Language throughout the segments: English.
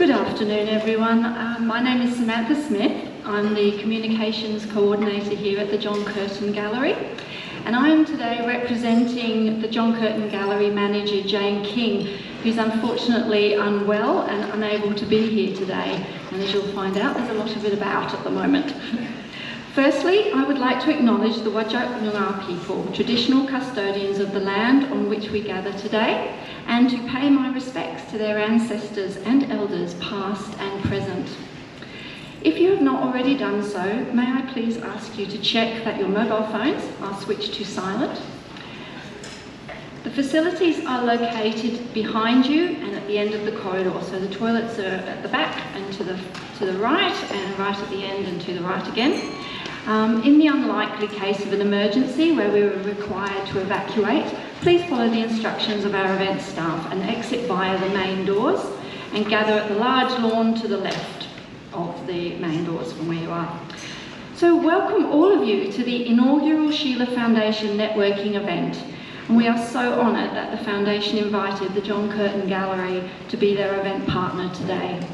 Good afternoon, everyone. My name is Samantha Smith. I'm the Communications Coordinator here at the John Curtin Gallery, and I am today representing the John Curtin Gallery manager, Jane King, who's unfortunately unwell and unable to be here today. And as you'll find out, there's a lot of it about at the moment. Firstly, I would like to acknowledge the Whadjuk Noongar people, traditional custodians of the land on which we gather today, and to pay my respects to their ancestors and elders past and present. If you have not already done so, may I please ask you to check that your mobile phones are switched to silent. The facilities are located behind you and at the end of the corridor, so the toilets are at the back and to the right, and right at the end and to the right again. In the unlikely case of an emergency where we were required to evacuate, please follow the instructions of our event staff and exit via the main doors and gather at the large lawn to the left of the main doors from where you are. So welcome all of you to the inaugural Sheila Foundation networking event. And we are so honoured that the Foundation invited the John Curtin Gallery to be their event partner today.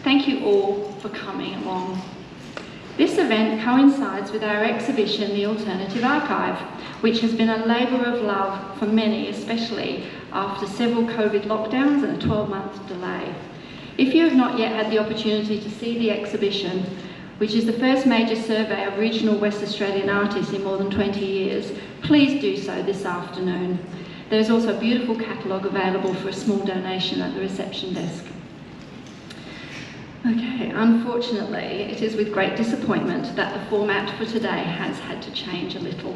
Thank you all for coming along. This event coincides with our exhibition, The Alternative Archive, which has been a labour of love for many, especially after several COVID lockdowns and a 12-month delay. If you have not yet had the opportunity to see the exhibition, which is the first major survey of regional West Australian artists in more than 20 years, please do so this afternoon. There is also a beautiful catalogue available for a small donation at the reception desk. Okay, unfortunately, it is with great disappointment that the format for today has had to change a little.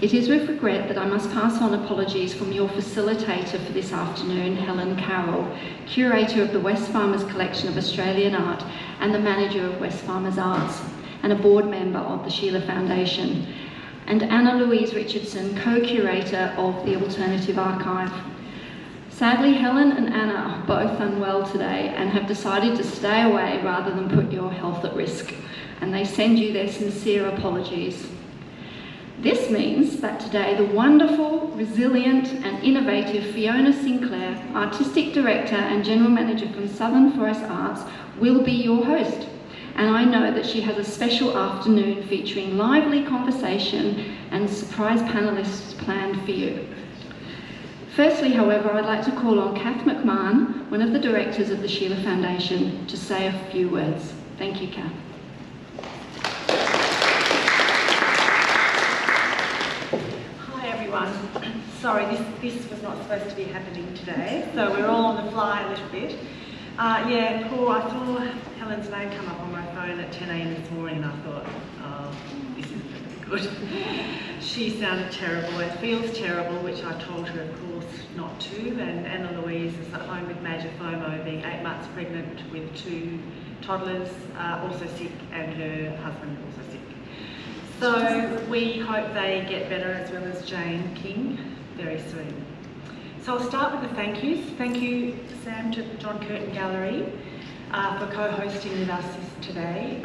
It is with regret that I must pass on apologies from your facilitator for this afternoon, Helen Carroll, curator of the Wesfarmers Collection of Australian Art and the manager of Wesfarmers Arts, and a board member of the Sheila Foundation, and Anna Louise Richardson, co-curator of the Alternative Archive. Sadly, Helen and Anna are both unwell today and have decided to stay away rather than put your health at risk, and they send you their sincere apologies. This means that today the wonderful, resilient and innovative Fiona Sinclair, Artistic Director and General Manager from Southern Forest Arts, will be your host. And I know that she has a special afternoon featuring lively conversation and surprise panellists planned for you. Firstly, however, I'd like to call on Kath Mcmahon, one of the directors of the Sheila Foundation, to say a few words. Thank you, Kath. Hi everyone. Sorry, this was not supposed to be happening today, so we're all on the fly a little bit. I saw Helen's name come up on my phone at 10 AM this morning, and I thought, oh, this isn't going to be good. She sounded terrible and feels terrible, which I told her, of course, not to. And Anna Louise is at home with major FOMO, being 8 months pregnant with 2 toddlers, also sick, and her husband also sick. So we hope they get better, as well as Jane King, very soon. So I'll start with the thank yous. Thank you, Sam, to the John Curtin Gallery for co-hosting with us today.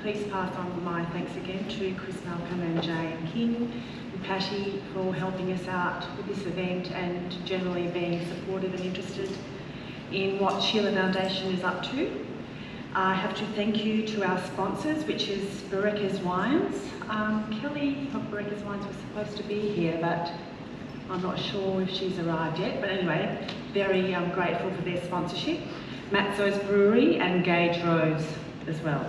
Please pass on my thanks again to Chris Malcolm and Jane King and Patty for helping us out with this event and generally being supportive and interested in what Sheila Foundation is up to. I have to thank you to our sponsors, which is Berecca's Wines. Kelly of Berecca's Wines was supposed to be here, but I'm not sure if she's arrived yet. But anyway, very grateful for their sponsorship. Matzo's Brewery and Gage Rose as well.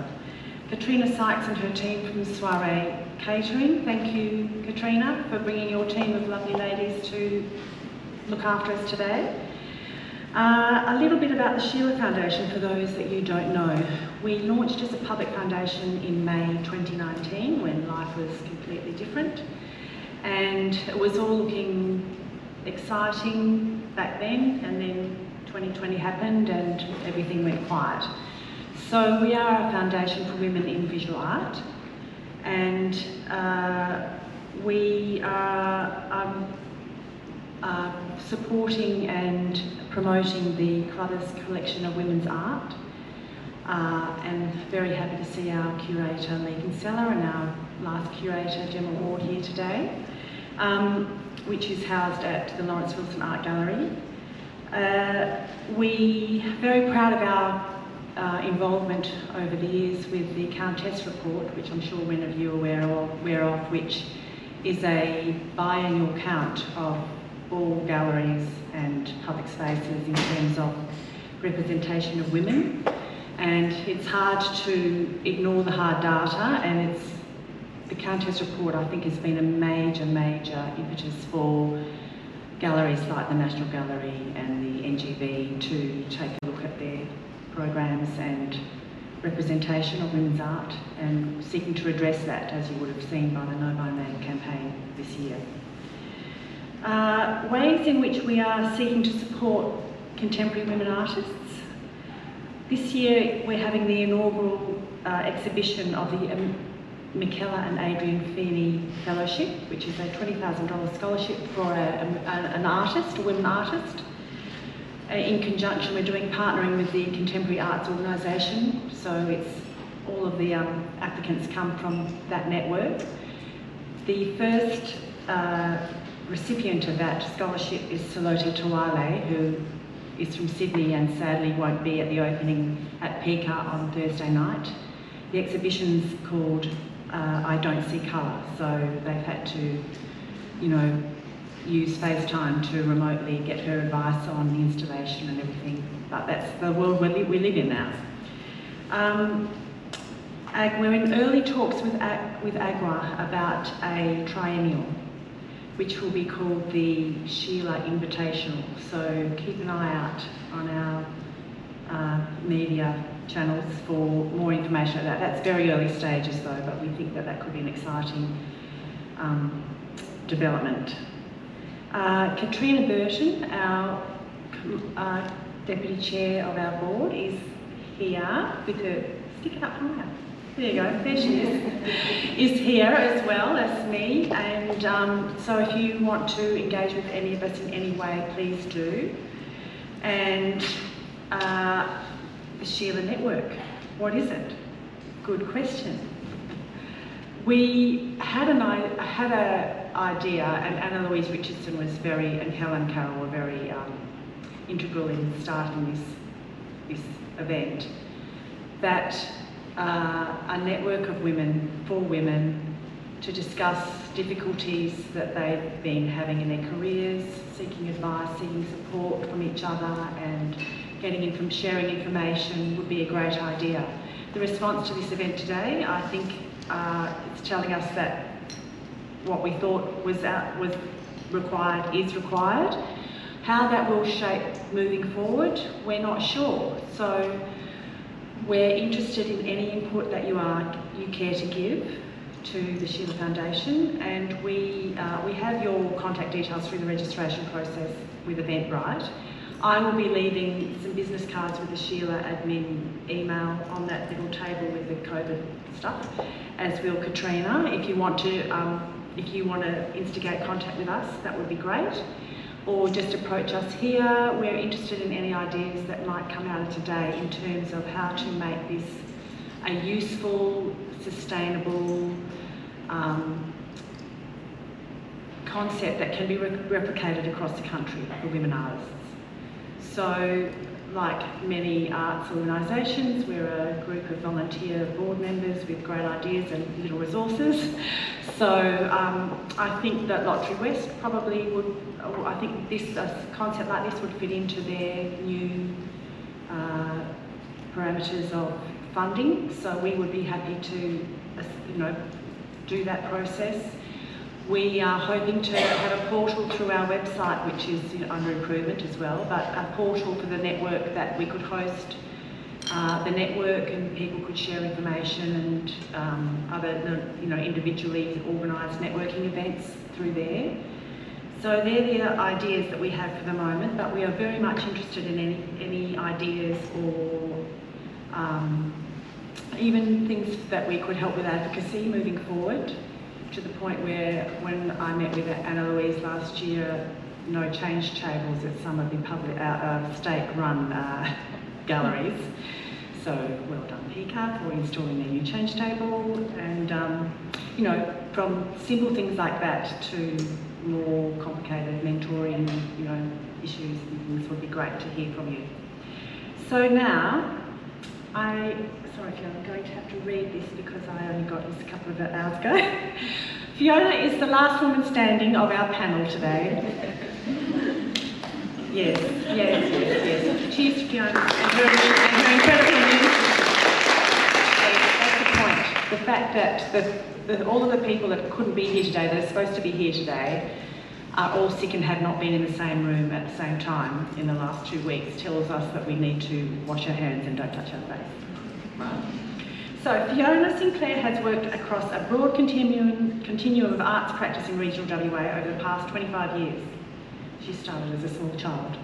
Katrina Sykes and her team from Soiree Catering. Thank you, Katrina, for bringing your team of lovely ladies to look after us today. A little bit about the Sheila Foundation for those that you don't know. We launched as a public foundation in May 2019 when life was completely different, and it was all looking exciting back then, and then 2020 happened and everything went quiet. So we are a foundation for women in visual art, and we are supporting and promoting the Crothers collection of women's art, and very happy to see our curator Lee Kinsella and our last curator Gemma Ward here today, which is housed at the Lawrence Wilson Art Gallery. We're very proud of our involvement over the years with the Countess report, which I'm sure many of you are aware of, which is a biannual count of all galleries and public spaces in terms of representation of women. And it's hard to ignore the hard data, and the Countess report, I think, has been a major impetus for galleries like the National Gallery and the NGV to take a look at their programs and representation of women's art, and seeking to address that, as you would have seen by the No by Name campaign this year. Ways in which we are seeking to support contemporary women artists. This year we're having the inaugural exhibition of the Michaela and Adrian Feeney Fellowship, which is a $20,000 scholarship for an artist, a women artist. In conjunction, we're partnering with the Contemporary Arts Organisation, so it's all of the applicants come from that network. The first recipient of that scholarship is Saloti Tawale, who is from Sydney and sadly won't be at the opening at Pika on Thursday night. The exhibition's called I Don't See Colour, so they've had to, use FaceTime to remotely get her advice on the installation and everything, but that's the world we live in now. We're in early talks with AGWA about a triennial, which will be called the Sheila Invitational, so keep an eye out on our media channels for more information about that. That's very early stages though, but we think that could be an exciting development. Katrina Burton, our Deputy Chair of our board, is here with her, stick it up higher. There you go, there she is here as well as me, and so if you want to engage with any of us in any way, please do. And the Sheila Network, what is it? Good question. We had an idea, and Anna Louise Richardson and Helen Carroll were very integral in starting this event, that a network of women, for women, to discuss difficulties that they've been having in their careers, seeking advice, seeking support from each other, and sharing information would be a great idea. The response to this event today, I think it's telling us that what we thought was required is required. How that will shape moving forward, we're not sure. So we're interested in any input that you care to give to the Sheila Foundation, and we have your contact details through the registration process with Eventbrite. I will be leaving some business cards with the Sheila admin email on that little table with the COVID stuff, as will Katrina. If you want to instigate contact with us, that would be great. Or just approach us here. We're interested in any ideas that might come out of today in terms of how to make this a useful, sustainable concept that can be replicated across the country for women artists. So, like many arts organisations, we're a group of volunteer board members with great ideas and little resources. So I think that Lottery West probably would, I think a concept like this would fit into their new parameters of funding. So we would be happy to, do that process. We are hoping to have a portal through our website, which is under improvement as well, but a portal for the network that we could host the network and people could share information and other, individually organised networking events through there. So they're the ideas that we have for the moment, but we are very much interested in any ideas or even things that we could help with advocacy moving forward, to the point where when I met with Anna Louise last year, no change tables at some of the public state-run galleries. So well done, PCAP, for installing their new change table, and from simple things like that to more complicated mentoring, issues and things would be great to hear from you. So now, sorry Fiona, I'm going to have to read this because I only got this a couple of hours ago. Fiona is the last woman standing of our panel today. Yes. Cheers to Fiona and her incredible news. That's the point. The fact that all of the people that couldn't be here today, that are supposed to be here today, are all sick and have not been in the same room at the same time in the last 2 weeks tells us that we need to wash our hands and don't touch our face. Right. So Fiona Sinclair has worked across a broad continuum of arts practice in regional WA over the past 25 years. She started as a small child.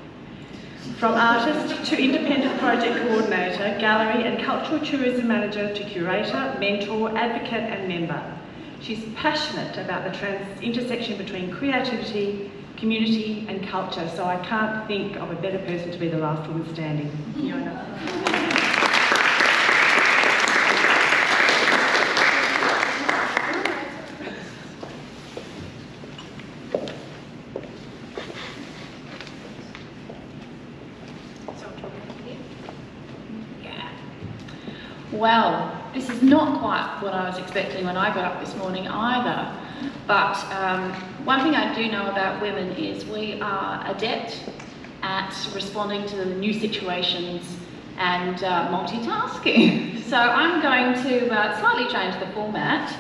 From artist to independent project coordinator, gallery and cultural tourism manager to curator, mentor, advocate and member. She's passionate about the intersection between creativity, community and culture, so I can't think of a better person to be the last woman standing. Fiona. Well, this is not quite what I was expecting when I got up this morning either, but one thing I do know about women is we are adept at responding to the new situations and multitasking. So I'm going to slightly change the format.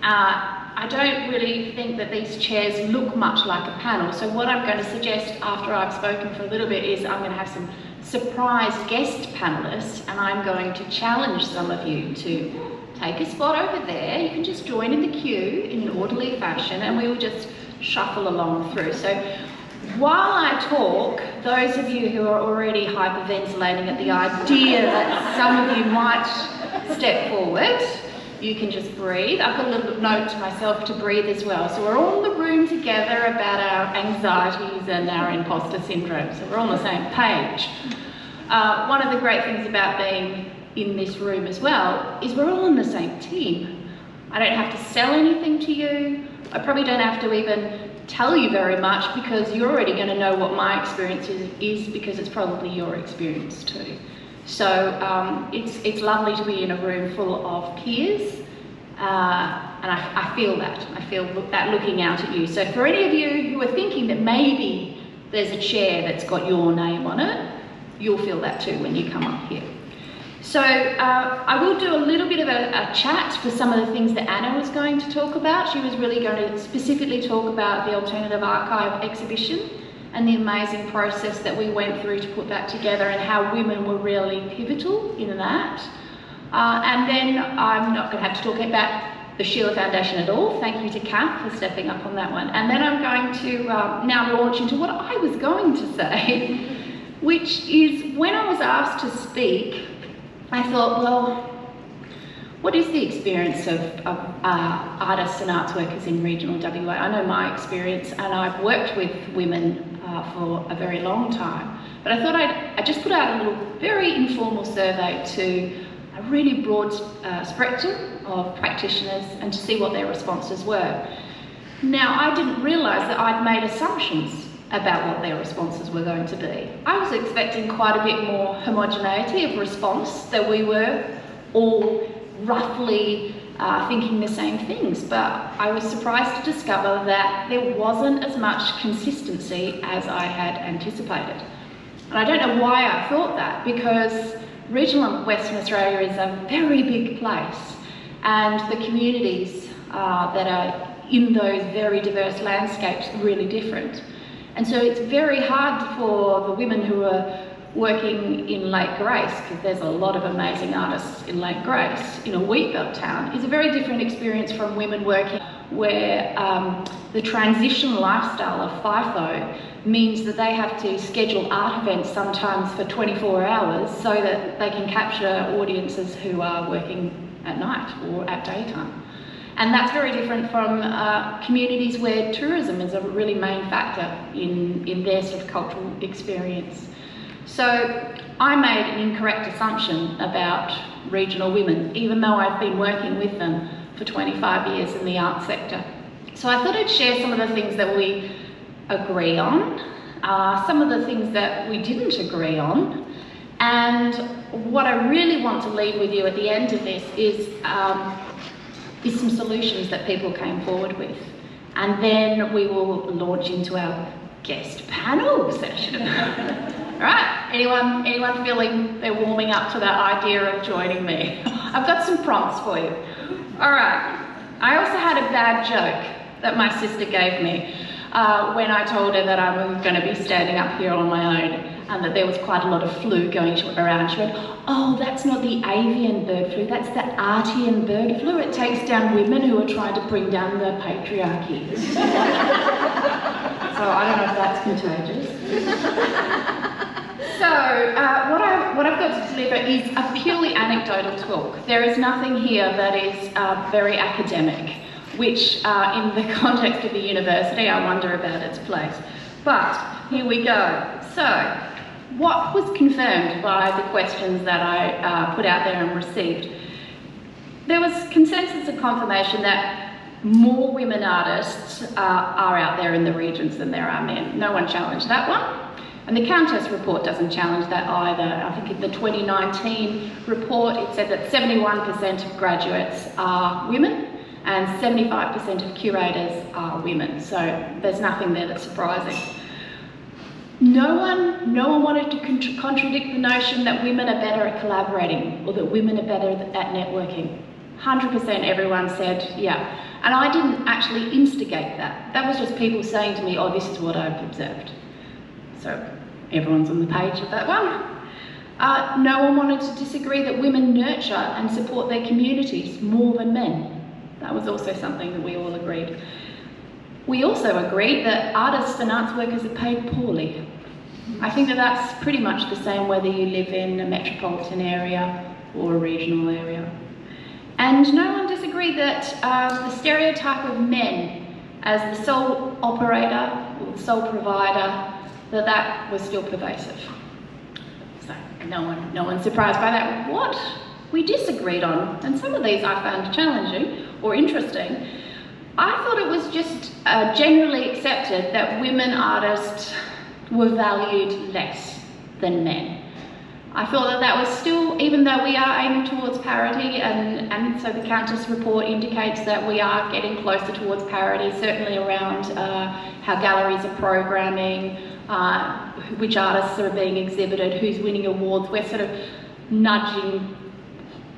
I don't really think that these chairs look much like a panel, so what I'm going to suggest after I've spoken for a little bit is I'm going to have some surprise guest panellists, and I'm going to challenge some of you to take a spot over there. You can just join in the queue in an orderly fashion and we will just shuffle along through. So while I talk, those of you who are already hyperventilating at the idea that some of you might step forward, you can just breathe. I've got a little note to myself to breathe as well. So we're all in the room together about our anxieties and our imposter syndrome. So we're all on the same page. One of the great things about being in this room as well is we're all in the same team. I don't have to sell anything to you. I probably don't have to even tell you very much because you're already going to know what my experience is because it's probably your experience too. So it's lovely to be in a room full of peers, and I feel that. I feel that looking out at you. So for any of you who are thinking that maybe there's a chair that's got your name on it, you'll feel that too when you come up here. So I will do a little bit of a chat for some of the things that Anna was going to talk about. She was really going to specifically talk about the Alternative Archive exhibition and the amazing process that we went through to put that together and how women were really pivotal in that. And then I'm not going to have to talk about the Sheila Foundation at all. Thank you to Kath for stepping up on that one. And then I'm going to now launch into what I was going to say, which is when I was asked to speak, I thought, well, what is the experience of artists and arts workers in regional WA? I know my experience, and I've worked with women for a very long time, but I thought I'd just put out a little very informal survey to a really broad spectrum of practitioners and to see what their responses were. Now, I didn't realise that I'd made assumptions about what their responses were going to be. I was expecting quite a bit more homogeneity of response, that we were all roughly thinking the same things, but I was surprised to discover that there wasn't as much consistency as I had anticipated. And I don't know why I thought that, because regional Western Australia is a very big place, and the communities that are in those very diverse landscapes are really different. And so it's very hard for the women who are working in Lake Grace, because there's a lot of amazing artists in Lake Grace, in a wheatbelt town, is a very different experience from women working where the transition lifestyle of FIFO means that they have to schedule art events sometimes for 24 hours so that they can capture audiences who are working at night or at daytime. And that's very different from communities where tourism is a really main factor in their sort of cultural experience. So I made an incorrect assumption about regional women, even though I've been working with them for 25 years in the arts sector. So I thought I'd share some of the things that we agree on, some of the things that we didn't agree on, and what I really want to leave with you at the end of this is some solutions that people came forward with. And then we will launch into our guest panel session. All right, anyone feeling they're warming up to that idea of joining me? I've got some prompts for you. All right, I also had a bad joke that my sister gave me when I told her that I was going to be standing up here on my own and that there was quite a lot of flu going around. She went, "Oh, that's not the avian bird flu, that's the Artian bird flu. It takes down women who are trying to bring down the patriarchy." So I don't know if that's contagious. So what I've got to deliver is a purely anecdotal talk. There is nothing here that is very academic, which in the context of the university, I wonder about its place. But here we go. So, what was confirmed by the questions that I put out there and received? There was consensus and confirmation that more women artists are out there in the regions than there are men. No one challenged that one. And the Countess report doesn't challenge that either. I think in the 2019 report, it said that 71% of graduates are women and 75% of curators are women. So there's nothing there that's surprising. No one wanted to contradict the notion that women are better at collaborating or that women are better at networking. 100% everyone said, yeah. And I didn't actually instigate that. That was just people saying to me, "Oh, this is what I've observed." So everyone's on the page of that one. No one wanted to disagree that women nurture and support their communities more than men. That was also something that we all agreed. We also agreed that artists and arts workers are paid poorly. I think that that's pretty much the same whether you live in a metropolitan area or a regional area. And no one disagreed that the stereotype of men as the sole operator or the sole provider, that was still pervasive. So no one's surprised by that. What we disagreed on, and some of these I found challenging or interesting, I thought it was just generally accepted that women artists were valued less than men. I thought that that was still, even though we are aiming towards parity, and so the Countess report indicates that we are getting closer towards parity, certainly around how galleries are programming, which artists are being exhibited, who's winning awards. We're sort of nudging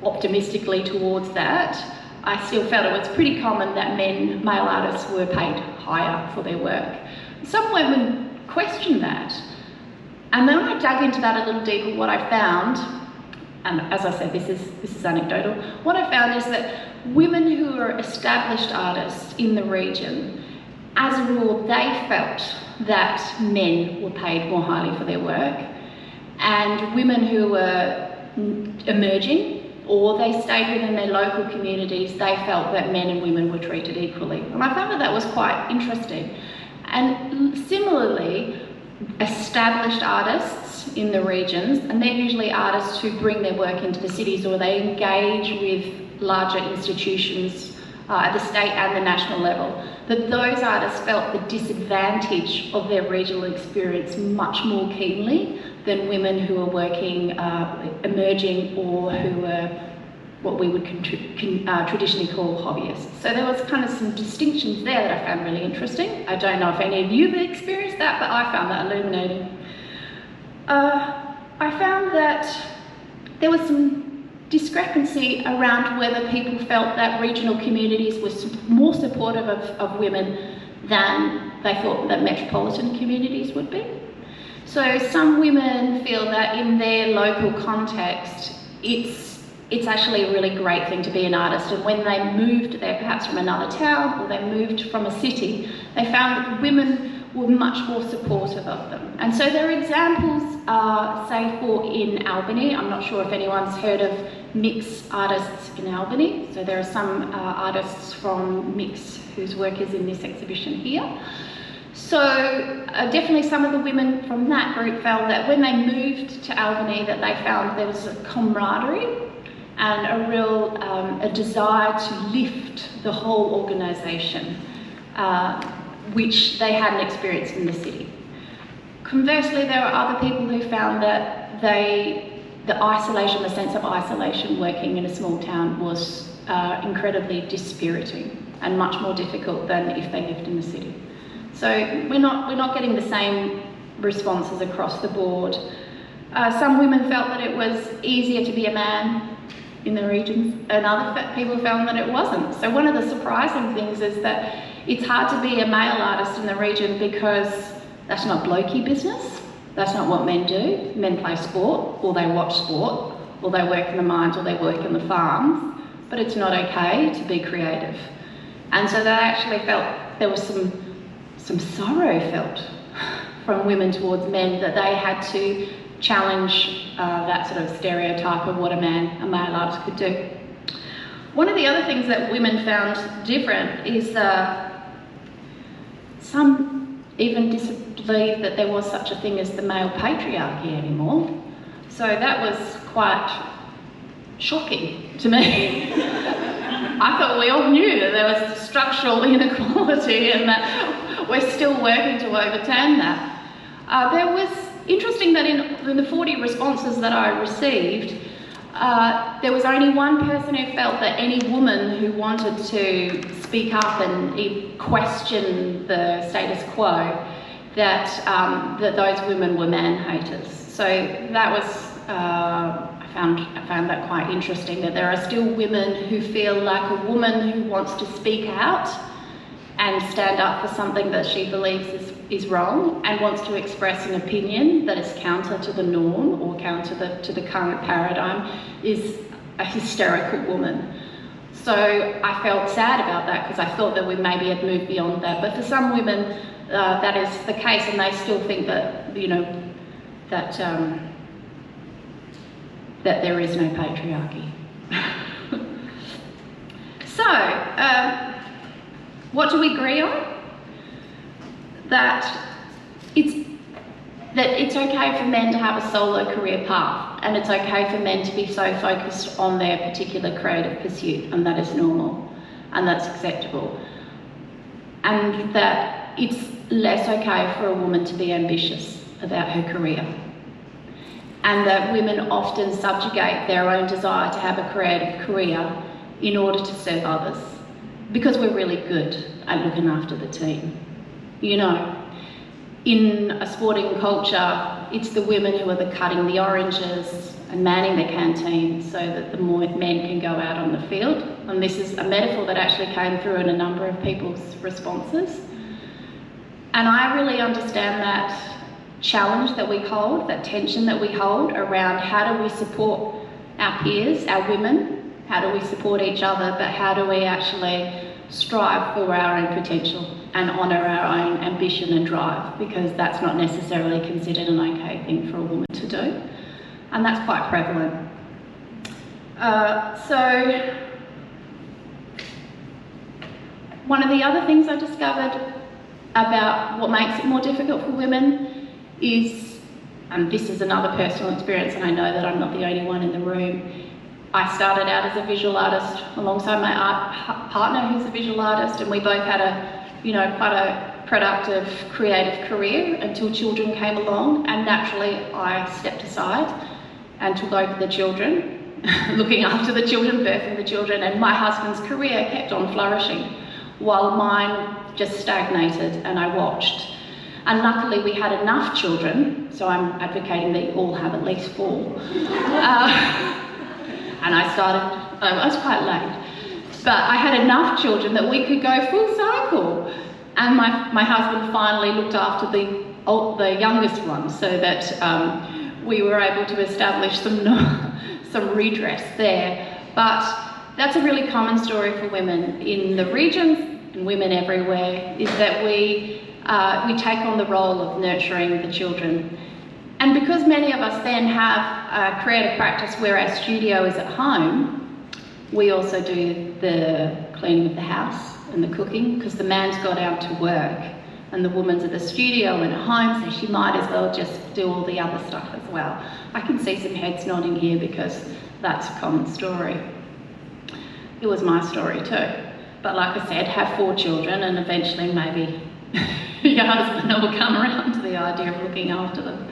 optimistically towards that. I still felt it was pretty common that male artists were paid higher for their work. Some women questioned that. And then when I dug into that a little deeper, what I found, and as I said, this is anecdotal, what I found is that women who are established artists in the region, as a rule, they felt that men were paid more highly for their work, and women who were emerging, or they stayed within their local communities, they felt that men and women were treated equally. And I found that that was quite interesting. And similarly, established artists in the regions, and they're usually artists who bring their work into the cities or they engage with larger institutions at the state and the national level, that those artists felt the disadvantage of their regional experience much more keenly than women who are working, emerging, or who are what we would traditionally call hobbyists. So there was kind of some distinctions there that I found really interesting. I don't know if any of you have experienced that, but I found that illuminating. I found that there was some discrepancy around whether people felt that regional communities were more supportive of women than they thought that metropolitan communities would be. So some women feel that in their local context, it's actually a really great thing to be an artist, and when they moved there, perhaps from another town, or they moved from a city, they found that women were much more supportive of them. And so there are examples, say in Albany. I'm not sure if anyone's heard of Mix artists in Albany. So there are some artists from Mix whose work is in this exhibition here. So definitely some of the women from that group felt that when they moved to Albany, that they found there was a camaraderie and a real a desire to lift the whole organisation, which they hadn't experienced in the city. Conversely, there are other people who found that the sense of isolation working in a small town was incredibly dispiriting and much more difficult than if they lived in the city. So we're not getting the same responses across the board. Some women felt that it was easier to be a man in the regions, and other people found that it wasn't. So one of the surprising things is that it's hard to be a male artist in the region because that's not blokey business. That's not what men do. Men play sport, or they watch sport, or they work in the mines, or they work in the farms, but it's not okay to be creative. And so they actually felt there was some sorrow felt from women towards men, that they had to challenge that sort of stereotype of what a male artist could do. One of the other things that women found different is some even disbelieved that there was such a thing as the male patriarchy anymore. So that was quite shocking to me. I thought we all knew that there was structural inequality and that we're still working to overturn that. There was interesting that in the 40 responses that I received, there was only one person who felt that any woman who wanted to speak up and question the status quo, that those women were man-haters. So that was, I found that quite interesting, that there are still women who feel like a woman who wants to speak out and stand up for something that she believes is wrong and wants to express an opinion that is counter to the norm or counter to the current paradigm is a hysterical woman. So I felt sad about that because I thought that we maybe had moved beyond that. But for some women, that is the case, and they still think that, you know, that there is no patriarchy. So, what do we agree on? That it's okay for men to have a solo career path, and it's okay for men to be so focused on their particular creative pursuit, and that is normal, and that's acceptable. And that it's less okay for a woman to be ambitious about her career. And that women often subjugate their own desire to have a creative career in order to serve others, because we're really good at looking after the team. You know, in a sporting culture, it's the women who are cutting the oranges and manning the canteen so that the more men can go out on the field. And this is a metaphor that actually came through in a number of people's responses. And I really understand that challenge that we hold, that tension that we hold around how do we support our peers, our women, how do we support each other, but how do we actually strive for our own potential and honour our own ambition and drive, because that's not necessarily considered an okay thing for a woman to do. And that's quite prevalent. So one of the other things I discovered about what makes it more difficult for women is, and this is another personal experience, and I know that I'm not the only one in the room, I started out as a visual artist alongside my partner who's a visual artist, and we both had quite a productive creative career until children came along, and naturally I stepped aside and took over the children, looking after the children, birthing the children, and my husband's career kept on flourishing while mine just stagnated, and I watched. And luckily we had enough children, so I'm advocating that you all have at least 4. And I started, I was quite late, but I had enough children that we could go full cycle. And my husband finally looked after the youngest one, so that we were able to establish some redress there. But that's a really common story for women in the regions and women everywhere, is that we take on the role of nurturing the children. And because many of us then have a creative practice where our studio is at home, we also do the cleaning of the house and the cooking, because the man's got out to work and the woman's at the studio and at home, so she might as well just do all the other stuff as well. I can see some heads nodding here because that's a common story. It was my story too. But like I said, have 4 children and eventually maybe your husband will come around to the idea of looking after them.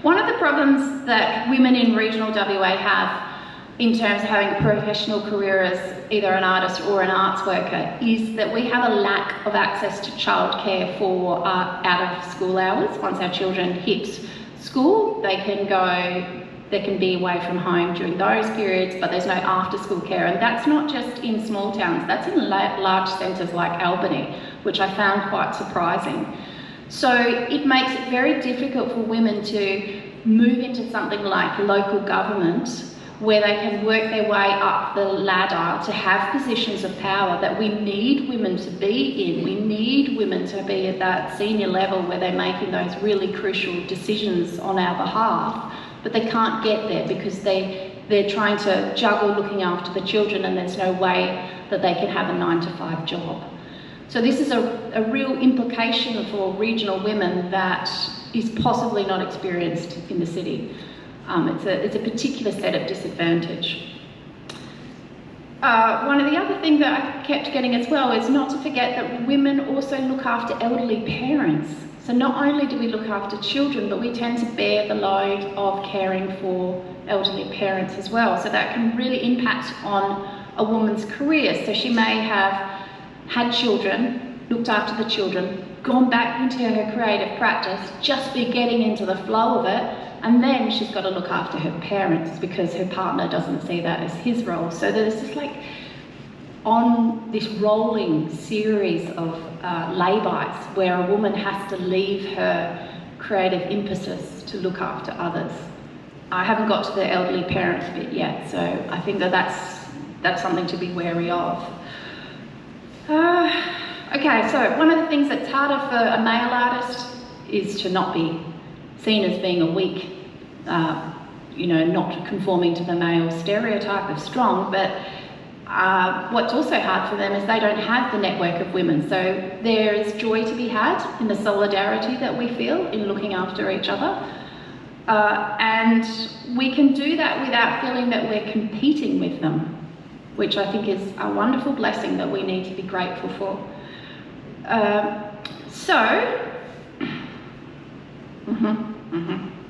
One of the problems that women in regional WA have in terms of having a professional career as either an artist or an arts worker is that we have a lack of access to childcare for out of school hours. Once our children hit school, they can be away from home during those periods, but there's no after school care. And that's not just in small towns, that's in large centres like Albany, which I found quite surprising. So it makes it very difficult for women to move into something like local government, where they can work their way up the ladder to have positions of power that we need women to be in. We need women to be at that senior level where they're making those really crucial decisions on our behalf, but they can't get there because they're trying to juggle looking after the children, and there's no way that they can have a 9-to-5 job. So this is a real implication for regional women that is possibly not experienced in the city. It's a particular set of disadvantage. One of the other things that I kept getting as well is not to forget that women also look after elderly parents. So not only do we look after children, but we tend to bear the load of caring for elderly parents as well. So that can really impact on a woman's career. So she may have had children, looked after the children, gone back into her creative practice, just be getting into the flow of it, and then she's got to look after her parents because her partner doesn't see that as his role. So there's just like on this rolling series of lay-bys where a woman has to leave her creative impetus to look after others. I haven't got to the elderly parents bit yet, so I think that's something to be wary of. Okay, so one of the things that's harder for a male artist is to not be seen as being a weak, not conforming to the male stereotype of strong, but what's also hard for them is they don't have the network of women. So there is joy to be had in the solidarity that we feel in looking after each other. And we can do that without feeling that we're competing with them, which I think is a wonderful blessing that we need to be grateful for.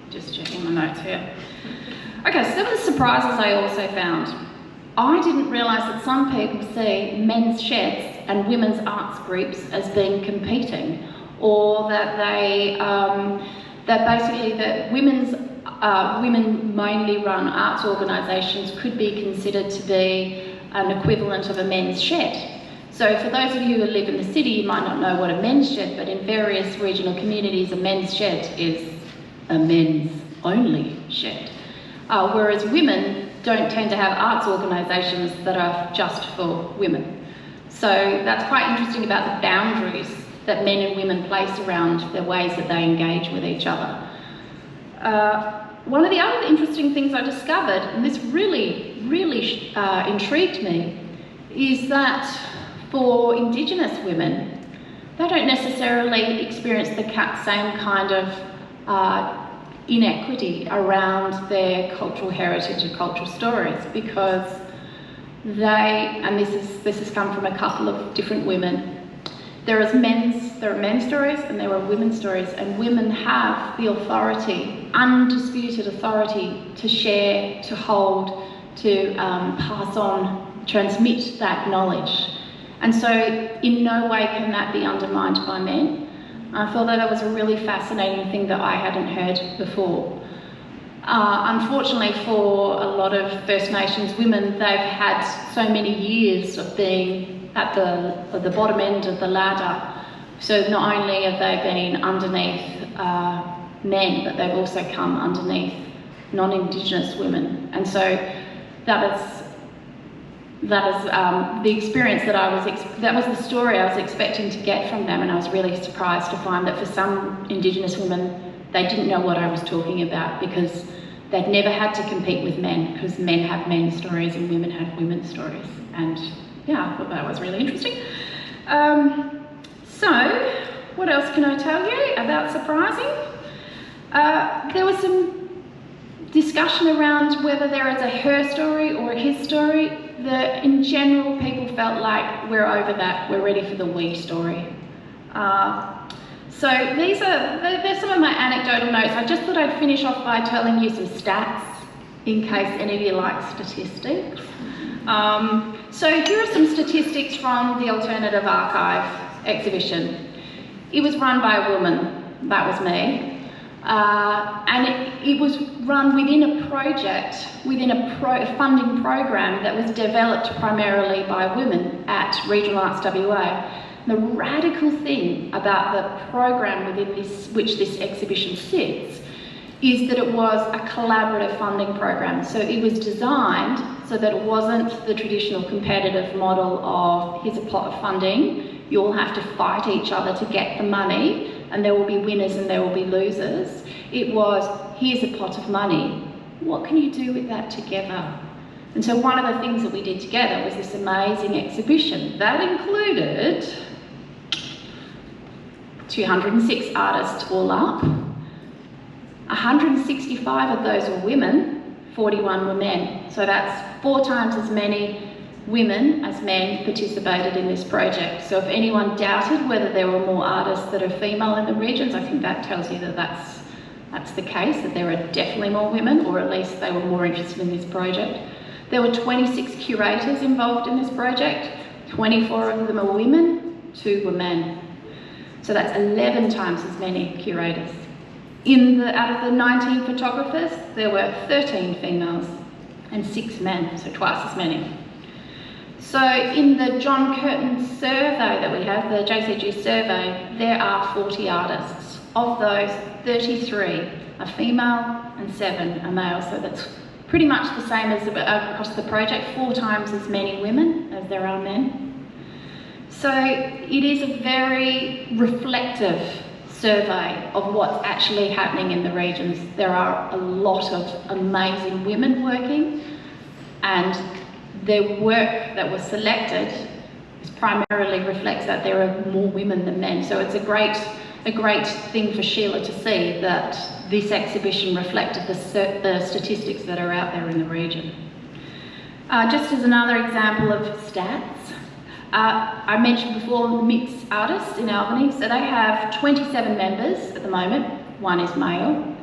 Just checking my notes here. Okay, some of the surprises I also found. I didn't realise that some people see men's sheds and women's arts groups as being competing, or that that women mainly run arts organisations could be considered to be an equivalent of a men's shed. So for those of you who live in the city, you might not know what a men's shed, but in various regional communities, a men's shed is a men's only shed. Whereas women don't tend to have arts organisations that are just for women. So that's quite interesting about the boundaries that men and women place around the ways that they engage with each other. One of the other interesting things I discovered, and this really intrigued me, is that for Indigenous women, they don't necessarily experience the same kind of inequity around their cultural heritage and cultural stories, because and this has come from a couple of different women, there are men's stories and there are women's stories, and women have the authority, undisputed authority, to share, to hold, to pass on, transmit that knowledge. And so in no way can that be undermined by men. I thought that was a really fascinating thing that I hadn't heard before. Unfortunately for a lot of First Nations women, they've had so many years of being at the bottom end of the ladder. So not only have they been underneath men, but they've also come underneath non-Indigenous women. And so that is the experience that was the story I was expecting to get from them, and I was really surprised to find that for some Indigenous women, they didn't know what I was talking about because they'd never had to compete with men, because men have men's stories and women have women's stories. And yeah, I thought that was really interesting. So, what else can I tell you about surprising? There was some discussion around whether there is a her story or a his story. In general, people felt like we're over that, we're ready for the we story. So there's some of my anecdotal notes. I just thought I'd finish off by telling you some stats in case any of you like statistics. So here are some statistics from the Alternative Archive exhibition. It was run by a woman, that was me. And it was run within a project, within a funding program that was developed primarily by women at Regional Arts WA. The radical thing about the program within which this exhibition sits is that it was a collaborative funding program. So it was designed so that it wasn't the traditional competitive model of here's a pot of funding, you all have to fight each other to get the money, and there will be winners and there will be losers. It was, here's a pot of money, what can you do with that together? And so one of the things that we did together was this amazing exhibition. That included 206 artists all up. 165 of those were women, 41 were men. So that's 4 times as many women as men participated in this project. So if anyone doubted whether there were more artists that are female in the regions, I think that tells you that that's the case, that there are definitely more women, or at least they were more interested in this project. There were 26 curators involved in this project. 24 of them are women, 2 were men. So that's 11 times as many curators. Out of the 19 photographers, there were 13 females and 6 men, so twice as many. So in the John Curtin survey that we have, the JCG survey, there are 40 artists. Of those, 33 are female and 7 are male. So that's pretty much the same as across the project, 4 times as many women as there are men. So it is a very reflective survey of what's actually happening in the regions. There are a lot of amazing women working, and the work that was selected primarily reflects that there are more women than men. So it's a great thing for Sheila to see that this exhibition reflected the statistics that are out there in the region. Just as another example of stats, I mentioned before mixed artists in Albany, so they have 27 members at the moment, 1 is male.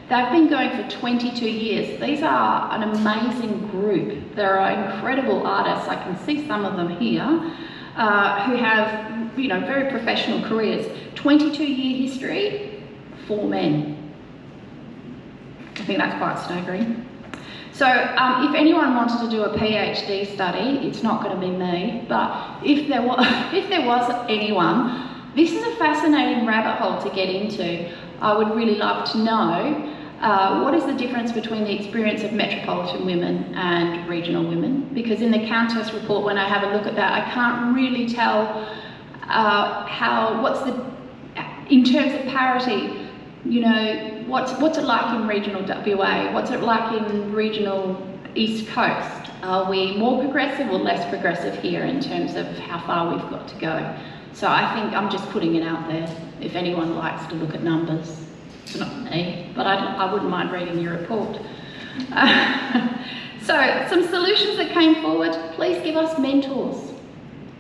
They've been going for 22 years. These are an amazing group. There are incredible artists, I can see some of them here, who have very professional careers. 22-year history, 4 men. I think that's quite staggering. So if anyone wanted to do a PhD study, it's not going to be me, but if there was anyone, this is a fascinating rabbit hole to get into. I would really love to know what is the difference between the experience of metropolitan women and regional women, because in the Countess report, when I have a look at that, I can't really tell in terms of parity, what's it like in regional WA? What's it like in regional East Coast? Are we more progressive or less progressive here in terms of how far we've got to go? So I think I'm just putting it out there if anyone likes to look at numbers. It's not me, but I wouldn't mind reading your report. So some solutions that came forward, please give us mentors.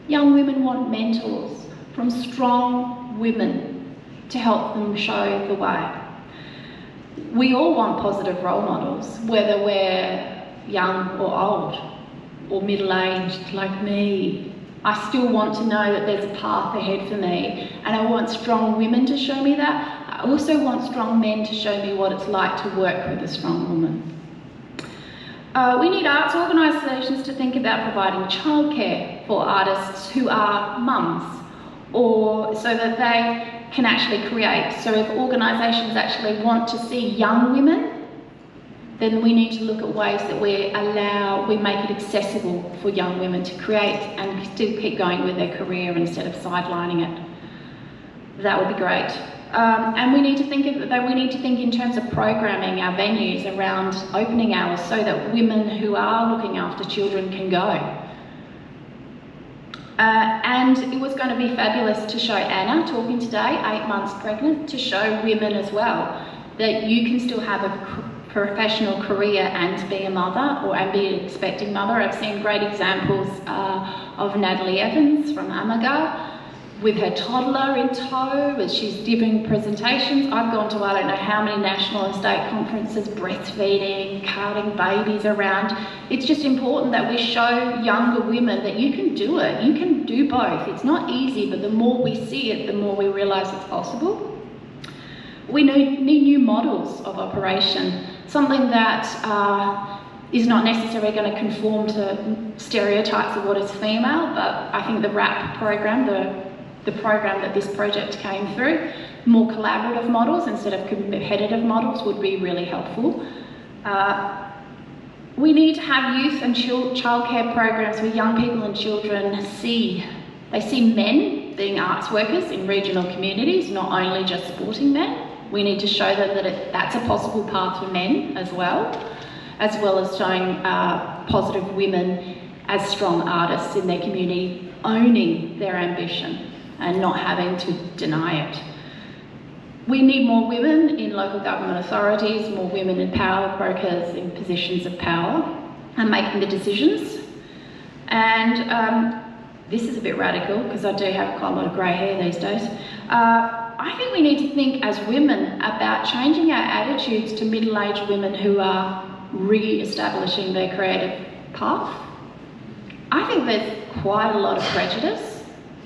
Young women want mentors from strong women to help them show the way. We all want positive role models, whether we're young or old, or middle-aged like me. I still want to know that there's a path ahead for me, and I want strong women to show me that. I also want strong men to show me what it's like to work with a strong woman. We need arts organisations to think about providing childcare for artists who are mums, or so that they can actually create. So if organisations actually want to see young women, then we need to look at ways that we make it accessible for young women to create and still keep going with their career instead of sidelining it. That would be great. And we need to think in terms of programming our venues around opening hours so that women who are looking after children can go. And it was going to be fabulous to show Anna talking today, 8 months pregnant, to show women as well that you can still have a professional career and be a mother and be an expecting mother. I've seen great examples of Natalie Evans from Amaga, with her toddler in tow as she's giving presentations. I've gone to I don't know how many national and state conferences, breastfeeding, carting babies around. It's just important that we show younger women that you can do it. You can do both. It's not easy, but the more we see it, the more we realise it's possible. We need new models of operation, something that is not necessarily going to conform to stereotypes of what is female, but I think the RAP program, the program that this project came through, more collaborative models instead of competitive models would be really helpful. We need to have youth and childcare programs where young people and children see men being arts workers in regional communities, not only just sporting men. We need to show them that that's a possible path for men as well as showing positive women as strong artists in their community, owning their ambition and not having to deny it. We need more women in local government authorities, more women in power brokers in positions of power and making the decisions. And this is a bit radical because I do have quite a lot of grey hair these days. I think we need to think as women about changing our attitudes to middle-aged women who are re-establishing their creative path. I think there's quite a lot of prejudice,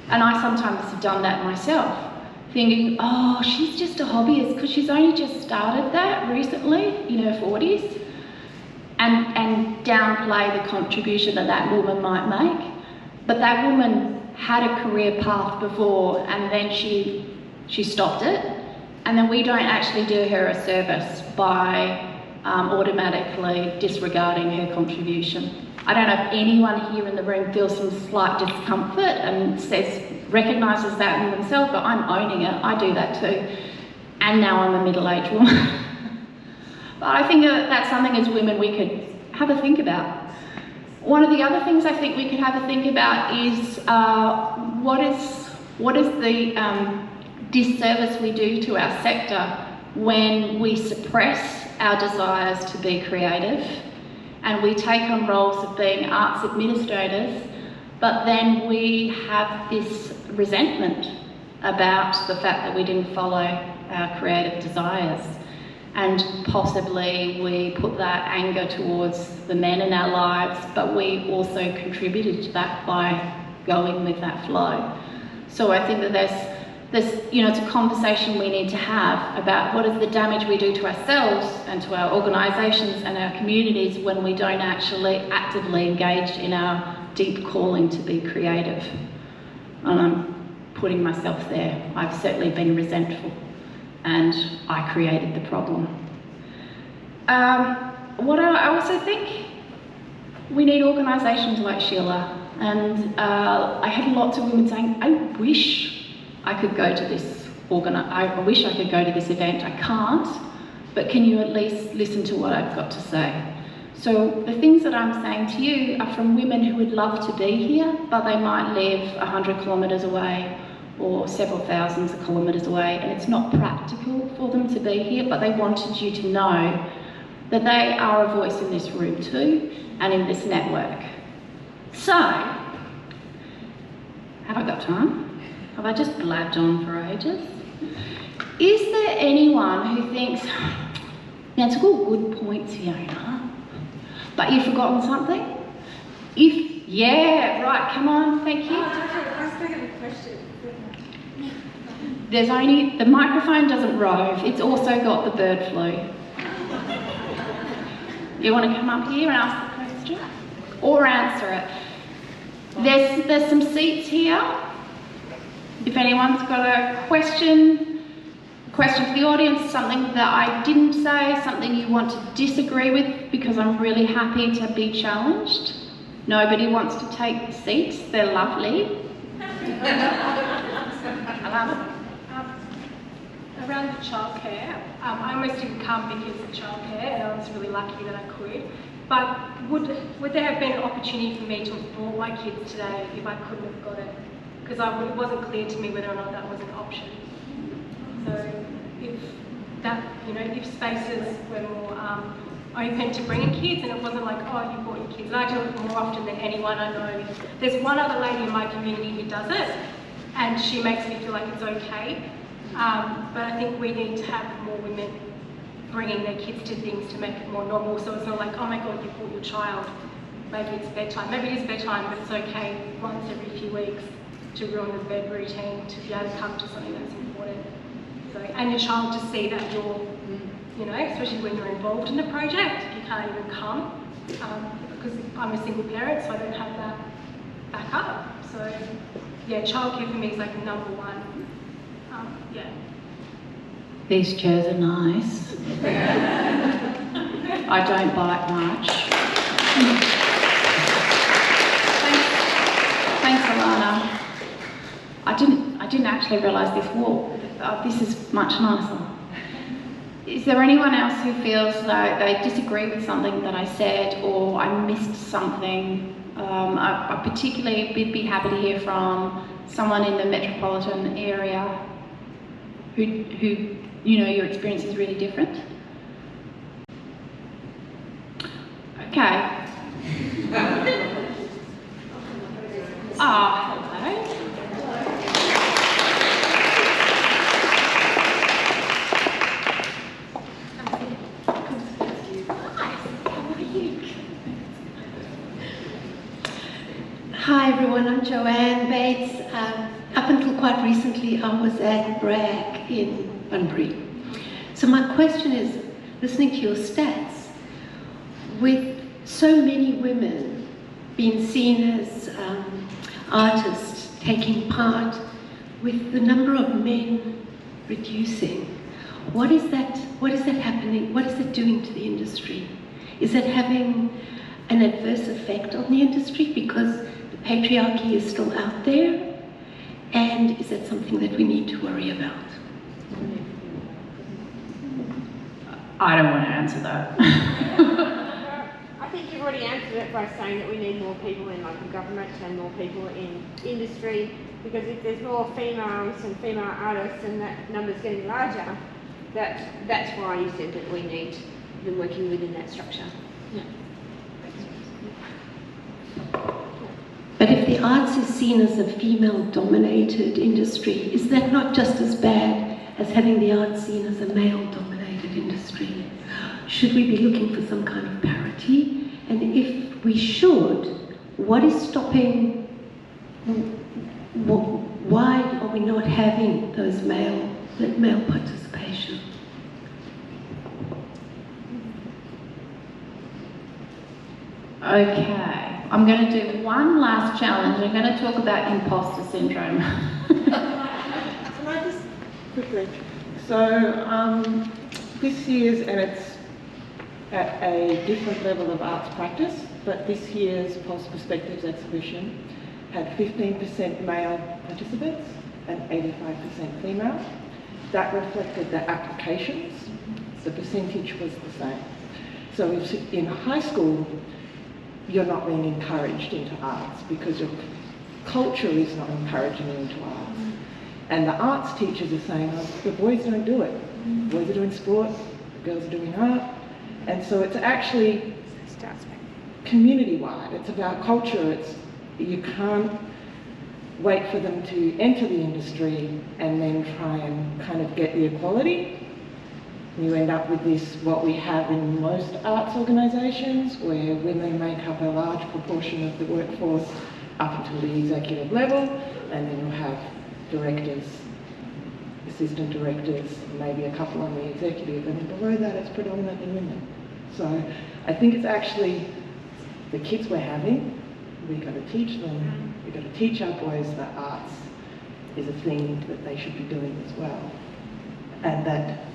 and I sometimes have done that myself, thinking, oh, she's just a hobbyist because she's only just started that recently in her 40s, and downplay the contribution that woman might make. But that woman had a career path before, and then she stopped it, and then we don't actually do her a service by automatically disregarding her contribution. I don't know if anyone here in the room feels some slight discomfort and recognises that in themselves, but I'm owning it. I do that too. And now I'm a middle-aged woman. But I think that's something as women we could have a think about. One of the other things I think we could have a think about is what is the disservice we do to our sector when we suppress our desires to be creative and we take on roles of being arts administrators, but then we have this resentment about the fact that we didn't follow our creative desires. And possibly we put that anger towards the men in our lives, but we also contributed to that by going with that flow. So I think that there's, you know, it's a conversation we need to have about what is the damage we do to ourselves and to our organisations and our communities when we don't actually actively engage in our deep calling to be creative. And I'm putting myself there. I've certainly been resentful, and I created the problem. What I also think, we need organisations like Sheila, and I had lots of women saying, I wish I could go to this I wish I could go to this event. I can't, but can you at least listen to what I've got to say? So the things that I'm saying to you are from women who would love to be here, but they might live 100 kilometres away or several thousands of kilometres away, and it's not practical for them to be here, but they wanted you to know that they are a voice in this room too, and in this network. So, have I got time? Have I just blabbed on for ages? Is there anyone who thinks, that's all good points, Fiona, but you've forgotten something? Yeah, right, come on, thank you. I still have a question. The microphone doesn't rove, it's also got the bird flu. You want to come up here and ask the question? Or answer it? There's some seats here. If anyone's got a question for the audience, something that I didn't say, something you want to disagree with, because I'm really happy to be challenged. Nobody wants to take seats, they're lovely. Around the childcare, I almost didn't come because of childcare, and I was really lucky that I could. But would there have been an opportunity for me to have brought my kids today if I couldn't have got it? Because it wasn't clear to me whether or not that was an option. So if spaces were more open to bringing kids, and it wasn't like, oh, you brought your kids. And I do it more often than anyone I know. There's one other lady in my community who does it, and she makes me feel like it's okay. But I think we need to have more women bringing their kids to things to make it more normal, so it's not like, oh my god, you brought your child, maybe it's bedtime. Maybe it is bedtime, but it's okay once every few weeks to ruin the bed routine, to be able to come to something that's important. So, and your child to see that you're, you know, especially when you're involved in the project, you can't even come, because I'm a single parent, so I don't have that backup. So yeah, childcare for me is like number one. Yeah. These chairs are nice. I don't bite much. Thanks, Alana. I didn't actually realise this wall. This is much nicer. Is there anyone else who feels like they disagree with something that I said, or I missed something? I particularly would be happy to hear from someone in the metropolitan area who you know, your experience is really different. Okay. Ah, hello. Hi everyone, I'm Joanne Bates. Up until quite recently I was at BRAC in Bunbury. So my question is, listening to your stats, with so many women being seen as artists taking part, with the number of men reducing, what is that happening? What is it doing to the industry? Is it having an adverse effect on the industry because the patriarchy is still out there? And is that something that we need to worry about? I don't want to answer that. I think you've already answered it by saying that we need more people in local government and more people in industry, because if there's more females and female artists and that number's getting larger, that's why you said that we need them working within that structure. Yeah. But if the arts is seen as a female-dominated industry, is that not just as bad as having the arts seen as a male-dominated industry? Should we be looking for some kind of parity? And if we should, what is stopping, why are we not having those male participation? Okay. I'm going to do one last challenge. I'm going to talk about imposter syndrome. Can I just quickly? So this year's, and it's at a different level of arts practice, but this year's Pulse Perspectives exhibition had 15% male participants and 85% female. That reflected the applications. The percentage was the same. So in high school, you're not being encouraged into arts because your culture is not encouraging you into arts. And the arts teachers are saying, oh, the boys don't do it. Boys are doing sport, the girls are doing art. And so it's actually community-wide. It's about culture. You can't wait for them to enter the industry and then try and kind of get the equality. You end up with this, what we have in most arts organisations, where women make up a large proportion of the workforce up until the executive level, and then you'll have directors, assistant directors, maybe a couple on the executive, and below that it's predominantly women. So I think it's actually the kids we're having, we've got to teach them, we've got to teach our boys that arts is a thing that they should be doing as well, and that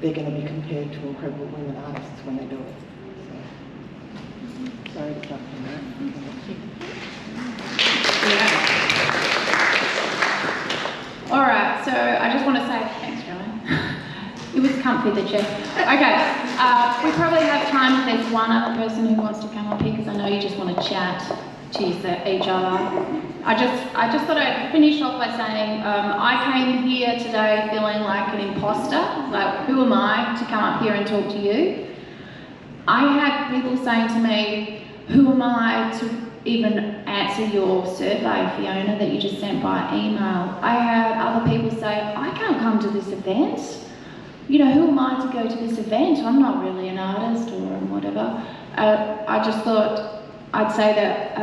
they're going to be compared to incredible women artists when they do it. So, sorry to cut from that. Yeah. All right, so I just want to say thanks, Joanne. It was comfy, the chair. Okay, we probably have time if there's one other person who wants to come up here, because I know you just want to chat to each other. I just thought I'd finish off by saying I came here today feeling like an imposter. Like, who am I to come up here and talk to you? I had people saying to me, who am I to even answer your survey, Fiona, that you just sent by email. I had other people say, I can't come to this event. You know, who am I to go to this event? I'm not really an artist or whatever. I just thought I'd say that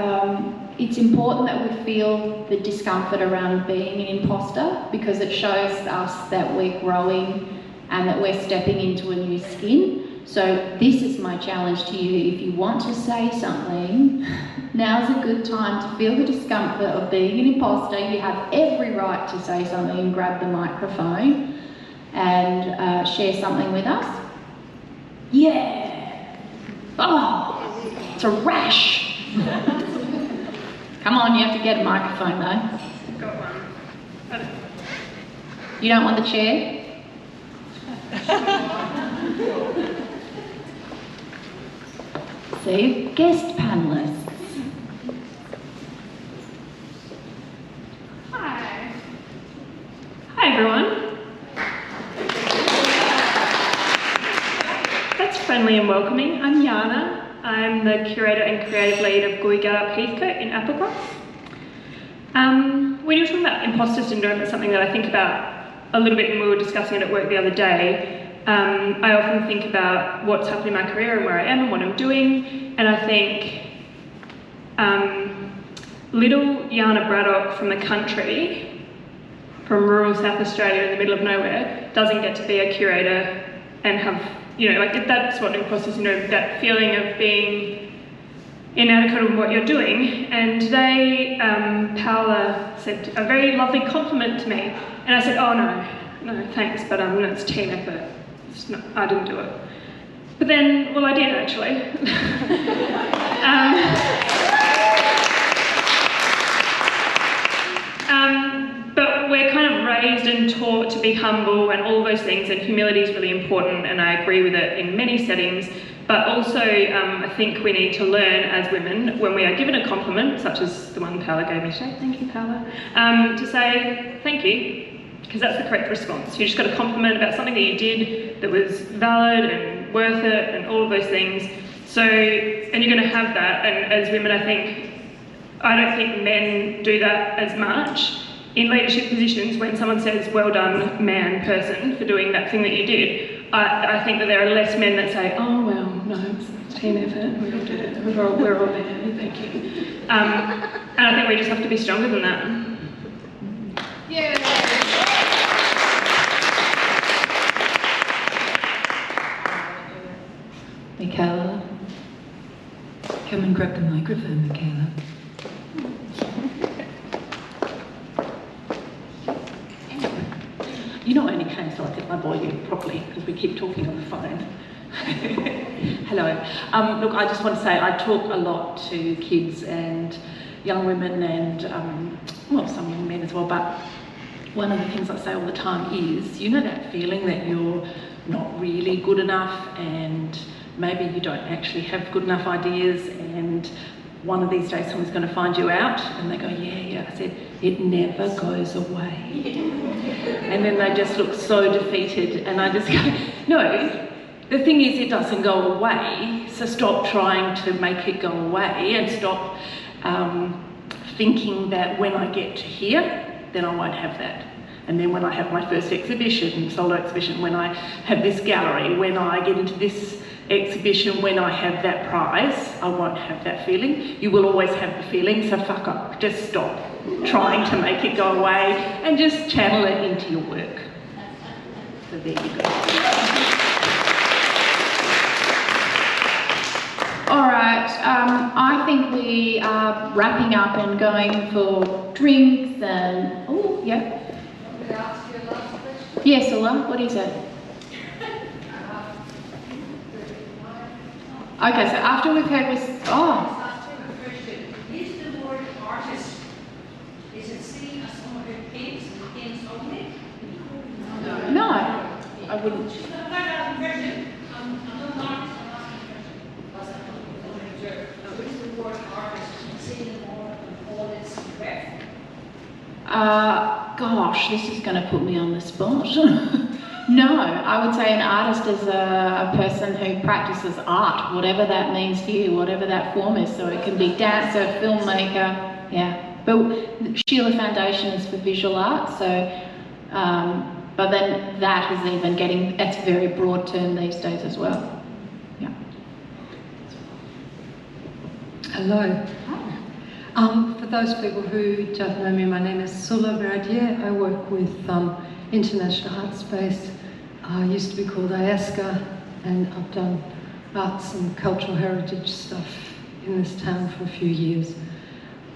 it's important that we feel the discomfort around being an imposter, because it shows us that we're growing and that we're stepping into a new skin. So this is my challenge to you. If you want to say something, now's a good time to feel the discomfort of being an imposter. You have every right to say something and grab the microphone and share something with us. Yeah! Oh, it's a rash! Come on, you have to get a microphone though. Got one. You don't want the chair? So, guest panellists. Hi. Hi everyone. That's friendly and welcoming. I'm Yana. I'm the curator and creative lead of Guiga Heathcote in Applecross. When you were talking about imposter syndrome, it's something that I think about a little bit, and we were discussing it at work the other day. I often think about what's happening in my career and where I am and what I'm doing, and I think little Yana Braddock from the country, from rural South Australia in the middle of nowhere, doesn't get to be a curator and have, you know, like that's what imposter syndrome, that feeling of being inadequate in what you're doing. And today, Paola said a very lovely compliment to me, and I said, oh no, thanks, but it's team effort. I didn't do it. But then, well, I did actually. But we're kind of raised and taught to be humble and all those things, and humility is really important, and I agree with it in many settings. But also, I think we need to learn as women, when we are given a compliment, such as the one Paola gave me today, thank you, Paola, to say thank you, because that's the correct response. You just got a compliment about something that you did that was valid and worth it and all of those things. So, and you're going to have that, and as women, I don't think men do that as much. In leadership positions, when someone says, well done, man, person, for doing that thing that you did, I think that there are less men that say, oh, well, no, it's team effort, we all did it, we're all there, thank you. And I think we just have to be stronger than that. Yeah. Michaela, come and grab the microphone, Michaela. You know, I only came so I get my volume properly because we keep talking on the phone. Hello. Look, I just want to say I talk a lot to kids and young women and, well, some young men as well, but one of the things I say all the time is, you know that feeling that you're not really good enough and maybe you don't actually have good enough ideas, and one of these days someone's going to find you out, and they go, yeah. I said, it never goes away. And then they just look so defeated, and I just go, no, the thing is it doesn't go away, so stop trying to make it go away and stop thinking that when I get to here, then I won't have that. And then when I have my first exhibition, solo exhibition, when I have this gallery, when I get into this exhibition, when I have that prize, I won't have that feeling. You will always have the feeling, so fuck up. Just stop trying to make it go away and just channel it into your work. So there you go. All right, I think we are wrapping up and going for drinks and, oh, yeah. Can I ask you a last question? Yes, Ulla, what is it? Okay, so after we've heard with, Is the word artist, is it seen as someone who paints and paints only? No, I wouldn't. She's not that impression. I'm not an artist, I'm asking a question. Because I'm not an observer. Is the word artist seen more than all its breadth? Gosh, this is going to put me on the spot. No, I would say an artist is a person who practices art, whatever that means to you, whatever that form is. So it can be dancer, filmmaker, yeah. But Sheila Foundation is for visual art, so, but then that is even getting, that's a very broad term these days as well. Yeah. Hello. For those people who don't know me, my name is Sheila Network. I work with International Art Space. Used to be called IASCA, and I've done arts and cultural heritage stuff in this town for a few years.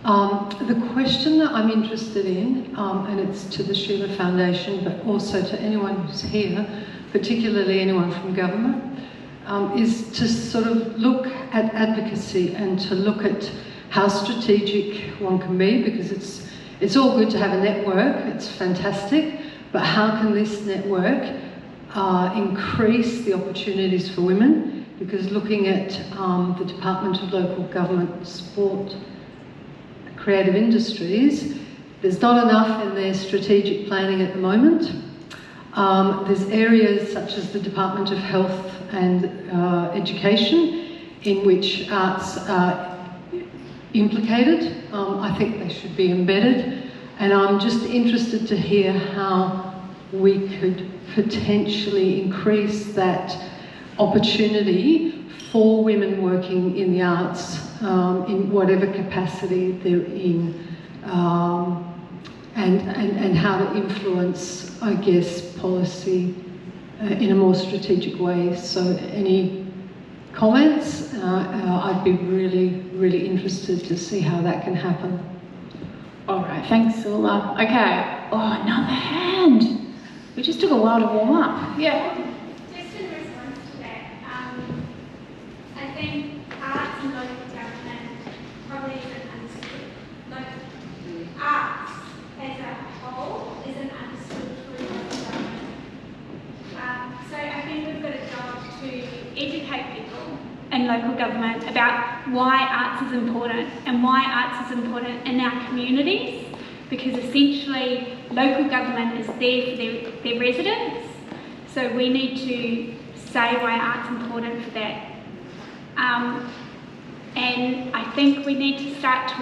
The question that I'm interested in, and it's to the Sheila Foundation, but also to anyone who's here, particularly anyone from government, is to sort of look at advocacy and to look at how strategic one can be, because it's all good to have a network, it's fantastic, but how can this network increase the opportunities for women? Because looking at the Department of Local Government, Sport, Creative Industries, there's not enough in their strategic planning at the moment. There's areas such as the Department of Health and Education in which arts are implicated. I think they should be embedded, and I'm just interested to hear how we could potentially increase that opportunity for women working in the arts in whatever capacity they're in, and how to influence, I guess, policy in a more strategic way. So any comments? I'd be really, really interested to see how that can happen. All right, thanks, Sheila. Okay, oh, another hand. We just took a while to warm up. Yeah. Just in response to that, I think arts and local government probably isn't understood. Like, arts as a whole isn't understood through local government. So I think we've got a job to educate people in local government about why arts is important and why arts is important in our communities, because essentially local government is there for their residents, so we need to say why art's important for that. And I think we need to start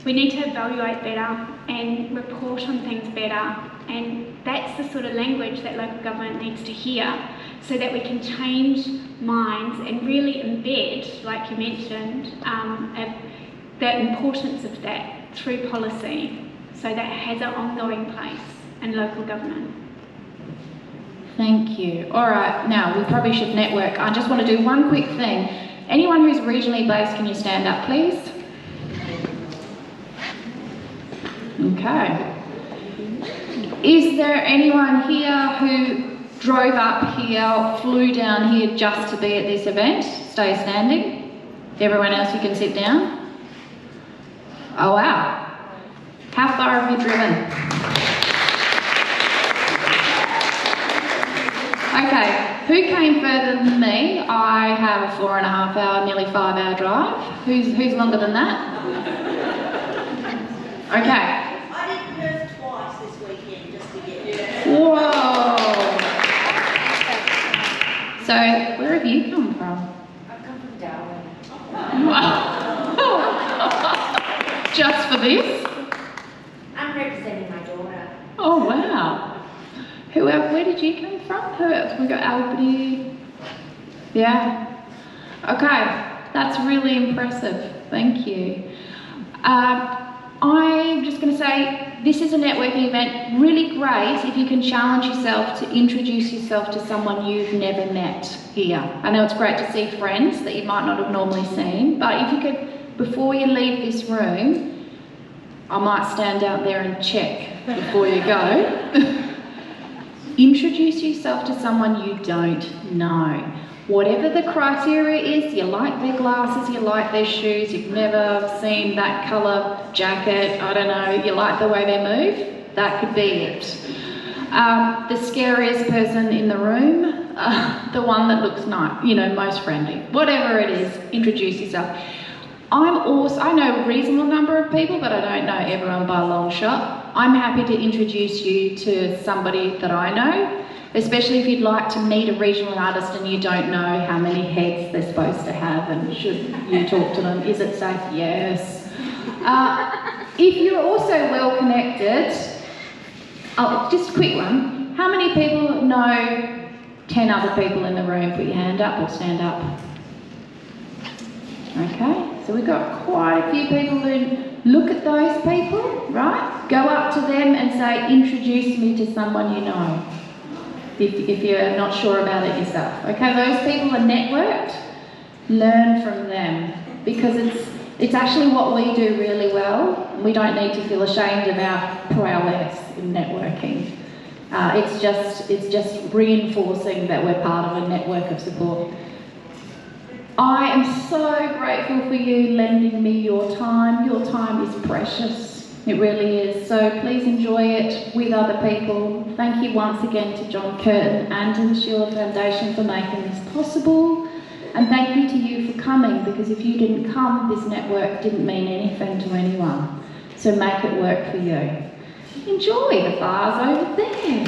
we need to evaluate better and report on things better, and that's the sort of language that local government needs to hear, so that we can change minds and really embed, like you mentioned, the importance of that through policy, so that it has an ongoing place in local government. Thank you. All right, now we probably should network. I just want to do one quick thing. Anyone who's regionally based, can you stand up, please? Okay. Is there anyone here who drove up here, flew down here just to be at this event? Stay standing. Everyone else, you can sit down. Oh wow. How far have you driven? Okay, who came further than me? I have a 4.5 hour, nearly 5 hour drive. Who's longer than that? Okay. I did Perth twice this weekend just to get here. Whoa. So, where have you come from? I've come from Darwin. Wow. Just for this? I'm representing my daughter. Oh wow. Where did you come from? Who else? We got Albany. Yeah. Okay, that's really impressive. Thank you. I'm just going to say this is a networking event. Really great if you can challenge yourself to introduce yourself to someone you've never met here. I know it's great to see friends that you might not have normally seen, but if you could, before you leave this room, I might stand out there and check before you go. Introduce yourself to someone you don't know. Whatever the criteria is, you like their glasses, you like their shoes, you've never seen that colour jacket, I don't know, you like the way they move, that could be it. The scariest person in the room, the one that looks nice, most friendly. Whatever it is, introduce yourself. I know a reasonable number of people, but I don't know everyone by a long shot. I'm happy to introduce you to somebody that I know, especially if you'd like to meet a regional artist and you don't know how many heads they're supposed to have and should you talk to them. Is it safe? Yes. If you're also well connected, just a quick one. How many people know 10 other people in the room? Put your hand up or stand up. Okay, so we've got quite a few people who look at those people, right? Go up to them and say, introduce me to someone you know, if you're not sure about it yourself. Okay, those people are networked. Learn from them, because it's actually what we do really well. We don't need to feel ashamed of our prowess in networking. It's just reinforcing that we're part of a network of support. I am so grateful for you lending me your time. Your time is precious. It really is. So please enjoy it with other people. Thank you once again to John Curtin and to the Sheila Foundation for making this possible. And thank you to you for coming, because if you didn't come, this network didn't mean anything to anyone. So make it work for you. Enjoy the bars over there.